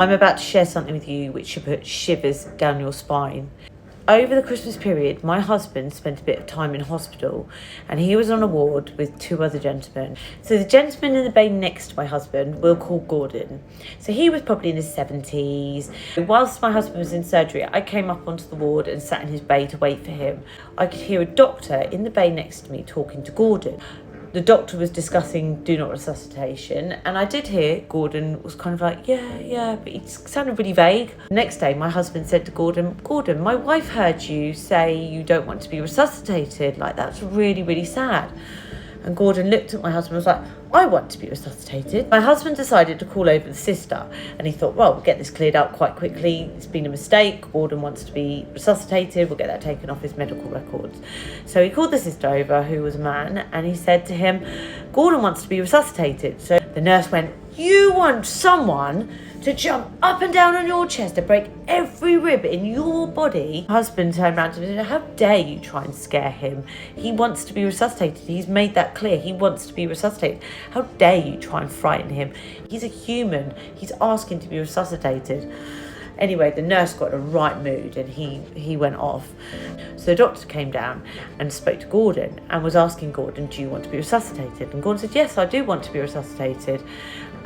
I'm about to share something with you which should put shivers down your spine. Over the Christmas period, my husband spent a bit of time in hospital and he was on a ward with two other gentlemen. So the gentleman in the bay next to my husband, we'll call Gordon. So he was probably in his 70s. Whilst my husband was in surgery, I came up onto the ward and sat in his bay to wait for him. I could hear a doctor in the bay next to me talking to Gordon. The doctor was discussing do not resuscitation, and I did hear Gordon was kind of like, yeah, but he sounded really vague. The next day, my husband said to Gordon, my wife heard you say you don't want to be resuscitated. Like, that's really, really sad. And Gordon looked at my husband and was like, I want to be resuscitated. My husband decided to call over the sister and he thought, well, we'll get this cleared up quite quickly. It's been a mistake. Gordon wants to be resuscitated. We'll get that taken off his medical records. So he called the sister over, who was a man, and he said to him, Gordon wants to be resuscitated. So the nurse went, you want someone to jump up and down on your chest to break every rib in your body? My husband turned around to me and said, how dare you try and scare him? He wants to be resuscitated. He's made that clear. He wants to be resuscitated. How dare you try and frighten him? He's a human. He's asking to be resuscitated. Anyway, the nurse got in a right mood and he went off. So the doctor came down and spoke to Gordon and was asking Gordon, do you want to be resuscitated? And Gordon said, yes, I do want to be resuscitated.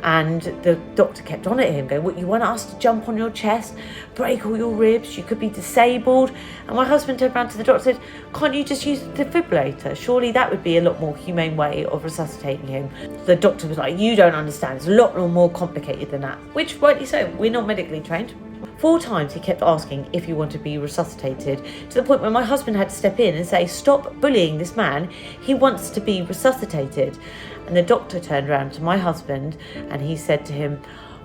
And the doctor kept on at him going, what, you want us to jump on your chest, break all your ribs, you could be disabled? And my husband turned around to the doctor and said, can't you just use the defibrillator? Surely that would be a lot more humane way of resuscitating him. The doctor was like, you don't understand, it's a lot more complicated than that. Which, rightly so, we're not medically trained. 4 times he kept asking if he wanted to be resuscitated, to the point where my husband had to step in and say, stop bullying this man, he wants to be resuscitated. And the doctor turned around to my husband and he said to him,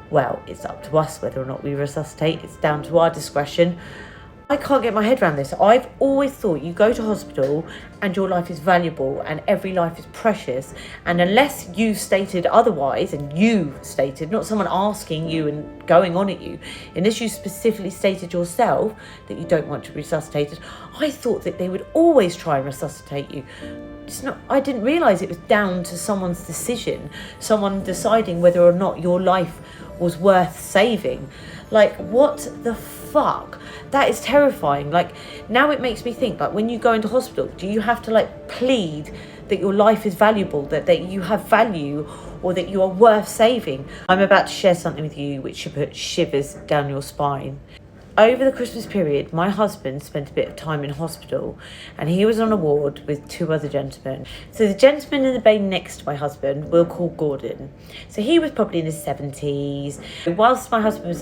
well, it's up to us whether or not we resuscitate, it's down to our discretion. I can't get my head around this. I've always thought you go to hospital and your life is valuable and every life is precious. And unless you've stated otherwise, and you've stated, not someone asking you and going on at you, unless you specifically stated yourself that you don't want to be resuscitated, I thought that they would always try and resuscitate you. I didn't realise it was down to someone's decision, someone deciding whether or not your life was worth saving. Like, what the fuck? That is terrifying. Like, now it makes me think, like, when you go into hospital, do you have to, like, plead that your life is valuable, that you have value, or that you are worth saving? I'm about to share something with you which should put shivers down your spine. Over the Christmas period, my husband spent a bit of time in hospital and he was on a ward with two other gentlemen. So the gentleman in the bay next to my husband, we'll call Gordon. So he was probably in his 70s. Whilst my husband was in